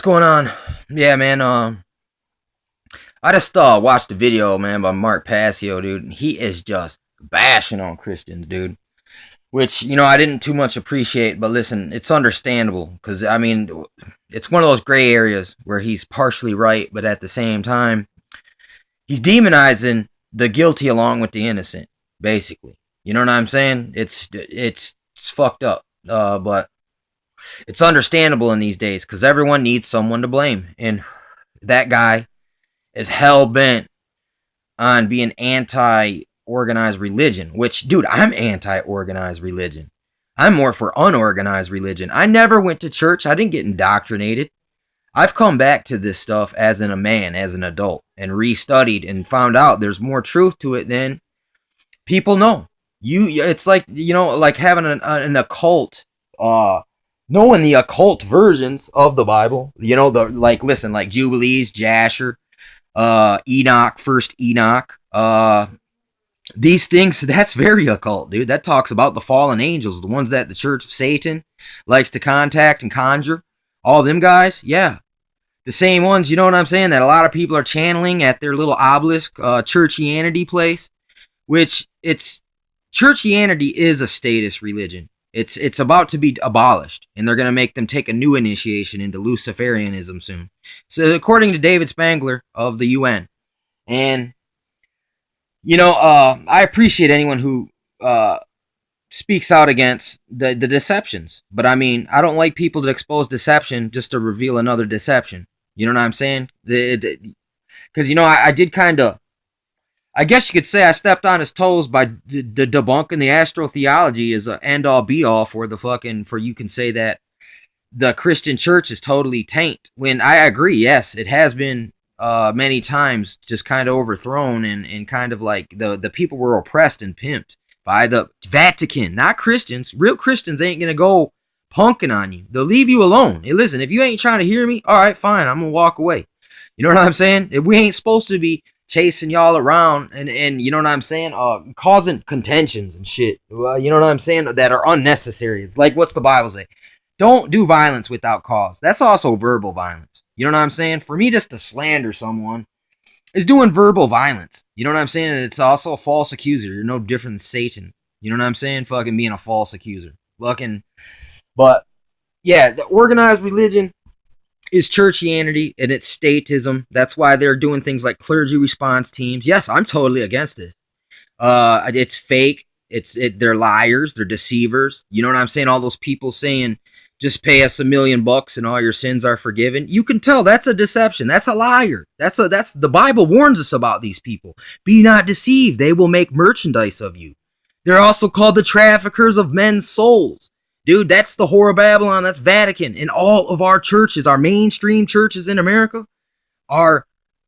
going on? Yeah, man. I just watched a video, man, by Mark Passio, dude. He is just bashing on Christians, dude. Which I didn't too much appreciate, but listen, it's understandable because I mean, it's one of those gray areas where he's partially right, but at the same time, he's demonizing the guilty along with the innocent, basically. You know what I'm saying? It's fucked up, but it's understandable in these days because everyone needs someone to blame, and that guy is hell bent on being anti-organized religion. Which, dude, I'm anti-organized religion. I'm more for unorganized religion. I never went to church. I didn't get indoctrinated. I've come back to this stuff as a man, as an adult, and restudied and found out there's more truth to it than people know. It's like like having an occult, knowing the occult versions of the Bible. Like Jubilees, Jasher, Enoch, first Enoch. These things, that's very occult, dude. That talks about the fallen angels, the ones that the Church of Satan likes to contact and conjure. All them guys, yeah. The same ones, you know what I'm saying, that a lot of people are channeling at their little obelisk, churchianity place, which churchianity is a status religion. It's about to be abolished, and they're going to make them take a new initiation into Luciferianism soon. So according to David Spangler of the UN. And, I appreciate anyone who speaks out against the deceptions. But, I mean, I don't like people to expose deception just to reveal another deception. You know what I'm saying? Because, I did kind of, I guess you could say I stepped on his toes by the debunking the astrotheology is a end all be all for you can say that the Christian church is totally taint. When I agree, yes, it has been many times just kind of overthrown and kind of like the people were oppressed and pimped by the Vatican, not Christians. Real Christians ain't going to go punking on you. They'll leave you alone. Hey, listen, if you ain't trying to hear me, all right, fine, I'm going to walk away. You know what I'm saying? If we ain't supposed to be chasing y'all around and you know what I'm saying, causing contentions and shit, you know what I'm saying, that are unnecessary. It's like, what's the Bible say? Don't do violence without cause. That's also verbal violence. You know what I'm saying? For me just to slander someone is doing verbal violence. You know what I'm saying? It's also a false accuser. You're no different than Satan. You know what I'm saying? Fucking being a false accuser. But yeah, the organized religion is churchianity and it's statism. That's why they're doing things like clergy response teams. Yes, I'm totally against this. It's fake. They're liars. They're deceivers. You know what I'm saying? All those people saying, just pay us $1 million and all your sins are forgiven. You can tell that's a deception. That's a liar. That's the Bible warns us about these people. Be not deceived. They will make merchandise of you. They're also called the traffickers of men's souls. Dude, that's the whore of Babylon. That's Vatican. And all of our churches, our mainstream churches in America, are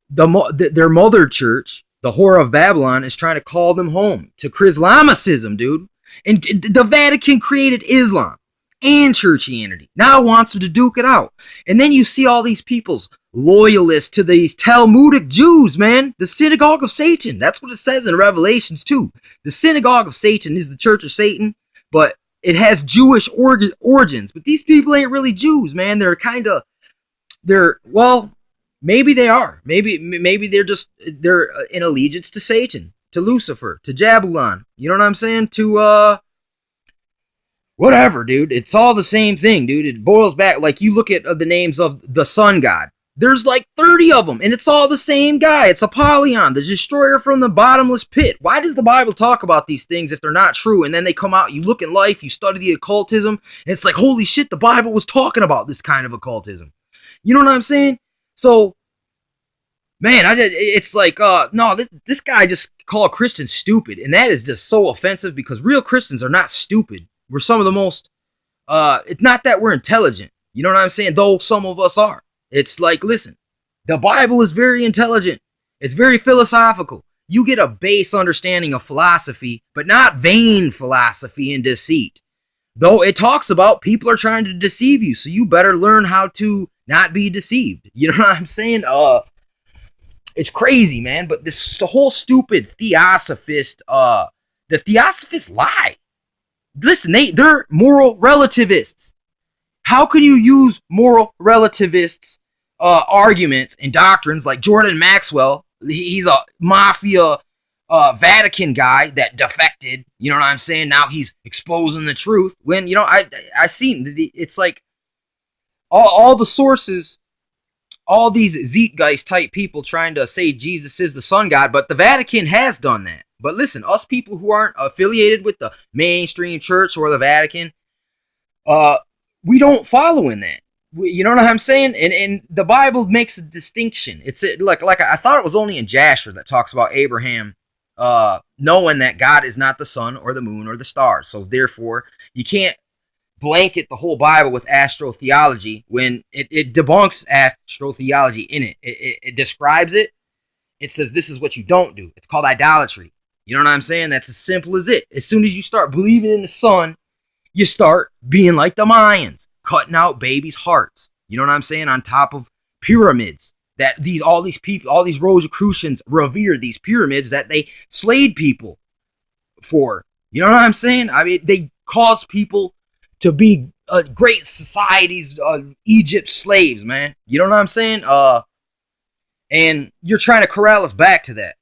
their mother church, the whore of Babylon, is trying to call them home to Chrislamicism, dude. And the Vatican created Islam and churchianity. Now wants them to duke it out. And then you see all these people's loyalists to these Talmudic Jews, man. The synagogue of Satan. That's what it says in Revelations 2. The synagogue of Satan is the church of Satan, but it has Jewish origins, but these people ain't really Jews, man. Well, maybe they are. Maybe they're in allegiance to Satan, to Lucifer, to Jabulon. You know what I'm saying? To, whatever, dude. It's all the same thing, dude. It boils back, like you look at the names of the sun god. There's like 30 of them, and it's all the same guy. It's Apollyon, the destroyer from the bottomless pit. Why does the Bible talk about these things if they're not true? And then they come out, you look in life, you study the occultism, and it's like, holy shit, the Bible was talking about this kind of occultism. You know what I'm saying? So, man, it's like, no, this guy just called Christians stupid, and that is just so offensive because real Christians are not stupid. We're some of the most, it's not that we're intelligent. You know what I'm saying? Though some of us are. It's like, listen, the Bible is very intelligent. It's very philosophical. You get a base understanding of philosophy, but not vain philosophy and deceit. Though it talks about people are trying to deceive you, so you better learn how to not be deceived. You know what I'm saying? It's crazy, man. But this whole stupid theosophist, the theosophists lie. Listen, they're moral relativists. How can you use moral relativists arguments and doctrines like Jordan Maxwell. He's a mafia Vatican guy that defected. You know what I'm saying? Now he's exposing the truth. When I seen it's like all the sources, all these Zeitgeist type people trying to say Jesus is the Son God, but the Vatican has done that. But listen, us people who aren't affiliated with the mainstream church or the Vatican, we don't follow in that. You know what I'm saying? And the Bible makes a distinction. It's like I thought it was only in Jasher that talks about Abraham knowing that God is not the sun or the moon or the stars. So therefore, you can't blanket the whole Bible with astrotheology when it debunks astrotheology in it. It describes it. It says this is what you don't do. It's called idolatry. You know what I'm saying? That's as simple as it. As soon as you start believing in the sun, you start being like the Mayans, cutting out babies' hearts. You know what I'm saying? On top of pyramids that all these people, all these Rosicrucians revere these pyramids that they slayed people for. You know what I'm saying? I mean, they caused people to be great societies, Egypt slaves, man. You know what I'm saying? And you're trying to corral us back to that.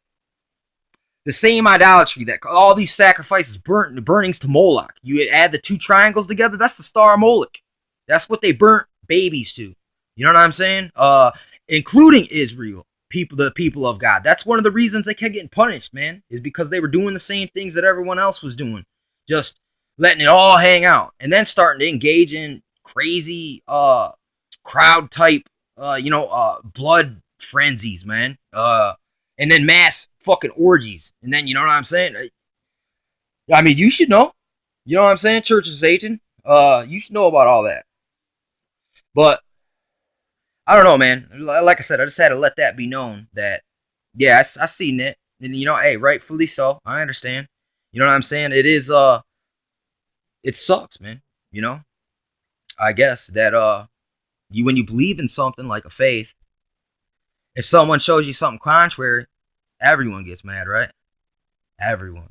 The same idolatry that all these sacrifices, burnings to Moloch. You add the two triangles together, that's the star of Moloch. That's what they burnt babies to. You know what I'm saying? Including Israel, the people of God. That's one of the reasons they kept getting punished, man, is because they were doing the same things that everyone else was doing. Just letting it all hang out. And then starting to engage in crazy crowd type, blood frenzies, man. And then mass fucking orgies. And then, you know what I'm saying? I mean, you should know. You know what I'm saying? Church of Satan. You should know about all that. But I don't know, man. Like I said, I just had to let that be known that, yeah, I seen it. And, hey, rightfully so. I understand. You know what I'm saying? It is, it sucks, man. I guess that, when you believe in something like a faith, if someone shows you something contrary, everyone gets mad, right? Everyone.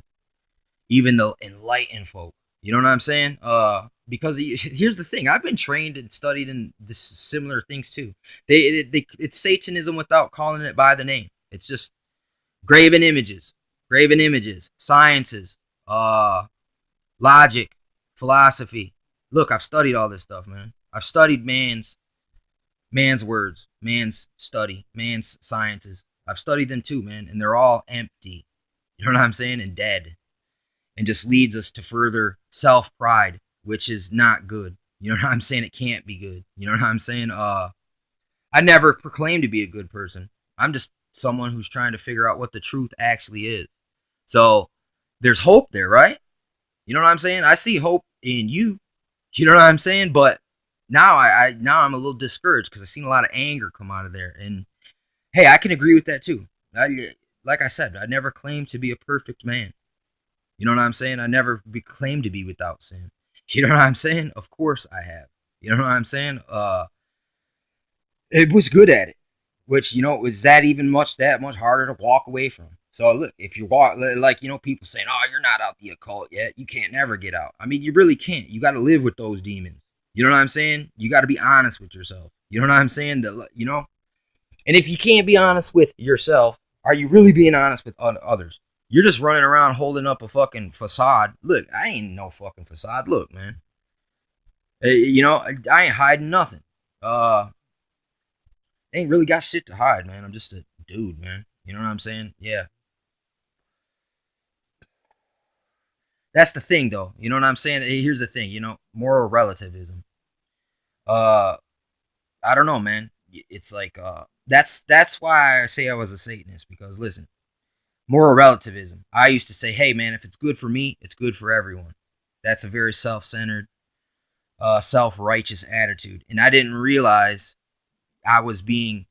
Even the enlightened folk. You know what I'm saying? Because here's the thing. I've been trained and studied in this similar things too. It's Satanism without calling it by the name. It's just graven images, sciences, logic, philosophy. Look, I've studied all this stuff, man. I've studied man's words, man's study, man's sciences. I've studied them too, man, and they're all empty. You know what I'm saying? And dead. And just leads us to further self-pride, which is not good. You know what I'm saying? It can't be good. You know what I'm saying? I never proclaimed to be a good person. I'm just someone who's trying to figure out what the truth actually is. So there's hope there, right? You know what I'm saying? I see hope in you. You know what I'm saying? But now I'm a little discouraged because I've seen a lot of anger come out of there. And hey, I can agree with that too. Like I said, I never claimed to be a perfect man. You know what I'm saying? I never claimed to be without sin. You know what I'm saying? Of course I have. You know what I'm saying? It was good at it. Which, was that much harder to walk away from. So look, if you walk, people saying, oh, you're not out the occult yet. You can't never get out. I mean, you really can't. You got to live with those demons. You know what I'm saying? You got to be honest with yourself. You know what I'm saying? And if you can't be honest with yourself, are you really being honest with others? You're just running around holding up a fucking facade. Look, I ain't no fucking facade. Look, man. I ain't hiding nothing. Ain't really got shit to hide, man. I'm just a dude, man. You know what I'm saying? Yeah. That's the thing, though. You know what I'm saying? Here's the thing, moral relativism. I don't know, man. It's like, that's why I say I was a Satanist, because listen, moral relativism. I used to say, hey, man, if it's good for me, it's good for everyone. That's a very self-centered, self-righteous attitude. And I didn't realize I was eating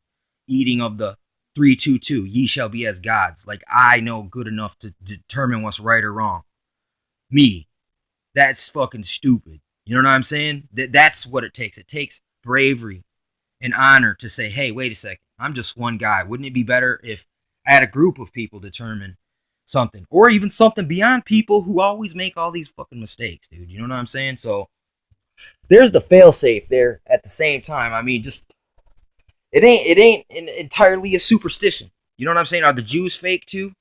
of the 3:22, ye shall be as gods. Like, I know good enough to determine what's right or wrong. Me. That's fucking stupid. You know what I'm saying? That's what it takes. It takes bravery and honor to say, hey, wait a second. I'm just one guy. Wouldn't it be better if I had a group of people determine something? Or even something beyond people who always make all these fucking mistakes, dude. You know what I'm saying? So, there's the fail-safe there at the same time. I mean, just It ain't entirely a superstition. You know what I'm saying? Are the Jews fake too?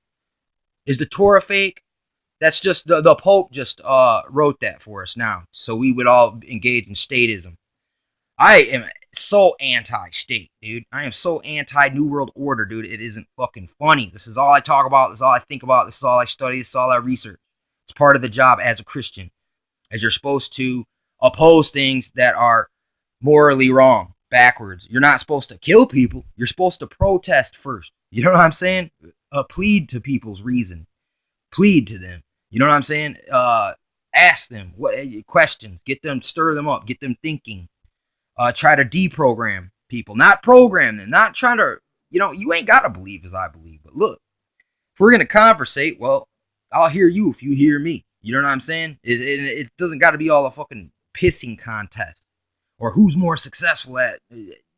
Is the Torah fake? That's just the Pope just wrote that for us now, so we would all engage in statism. I am so anti-state, dude. I am so anti-New World Order, dude. It isn't fucking funny. This is all I talk about. This is all I think about. This is all I study. This is all I research. It's part of the job as a Christian, as you're supposed to oppose things that are morally wrong, backwards. You're not supposed to kill people. You're supposed to protest first. You know what I'm saying? Plead to people's reason. Plead to them. You know what I'm saying? Ask them what questions. Get them, stir them up. Get them thinking. Try to deprogram people, not program them. Not trying to, you ain't got to believe as I believe. But look, if we're going to conversate, well, I'll hear you if you hear me. You know what I'm saying? It doesn't got to be all a fucking pissing contest or who's more successful at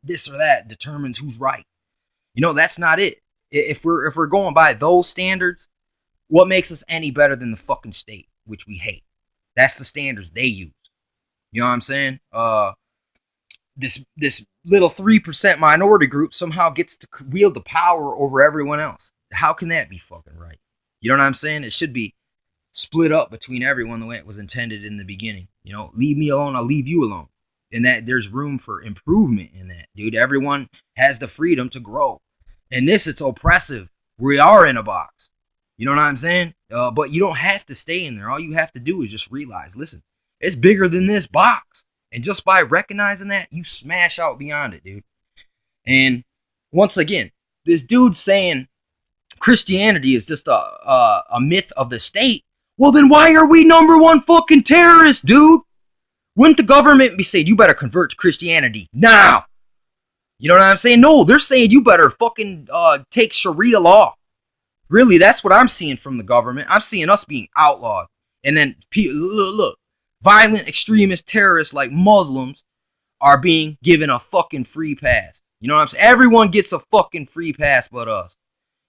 this or that determines who's right. That's not it. If we're going by those standards, what makes us any better than the fucking state, which we hate? That's the standards they use. You know what I'm saying? This little 3% minority group somehow gets to wield the power over everyone else. How can that be fucking right? You know what I'm saying? It should be split up between everyone the way it was intended in the beginning. Leave me alone, I'll leave you alone. And that there's room for improvement in that, dude. Everyone has the freedom to grow. And this, it's oppressive. We are in a box. You know what I'm saying? But you don't have to stay in there. All you have to do is just realize, listen, it's bigger than this box. And just by recognizing that, you smash out beyond it, dude. And once again, this dude saying Christianity is just a myth of the state. Well, then why are we number one fucking terrorists, dude? Wouldn't the government be saying, you better convert to Christianity now? You know what I'm saying? No, they're saying you better fucking take Sharia law. Really, that's what I'm seeing from the government. I'm seeing us being outlawed. And then, look, violent extremist terrorists like Muslims are being given a fucking free pass. You know what I'm saying? Everyone gets a fucking free pass but us.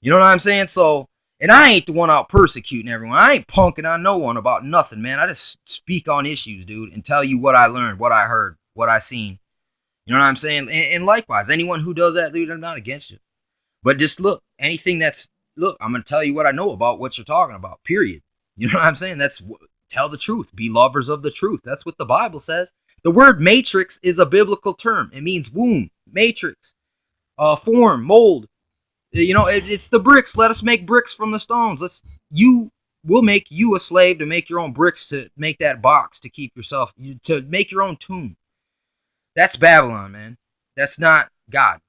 You know what I'm saying? So, and I ain't the one out persecuting everyone. I ain't punking on no one about nothing, man. I just speak on issues, dude, and tell you what I learned, what I heard, what I seen. You know what I'm saying? And likewise, anyone who does that, dude, I'm not against you. But just look, I'm going to tell you what I know about what you're talking about, period. You know what I'm saying? Tell the truth. Be lovers of the truth. That's what the Bible says. The word matrix is a biblical term. It means womb, matrix, form, mold. It's the bricks. Let us make bricks from the stones. We'll make you a slave to make your own bricks, to make that box, to keep yourself, to make your own tomb. That's Babylon, man. That's not God.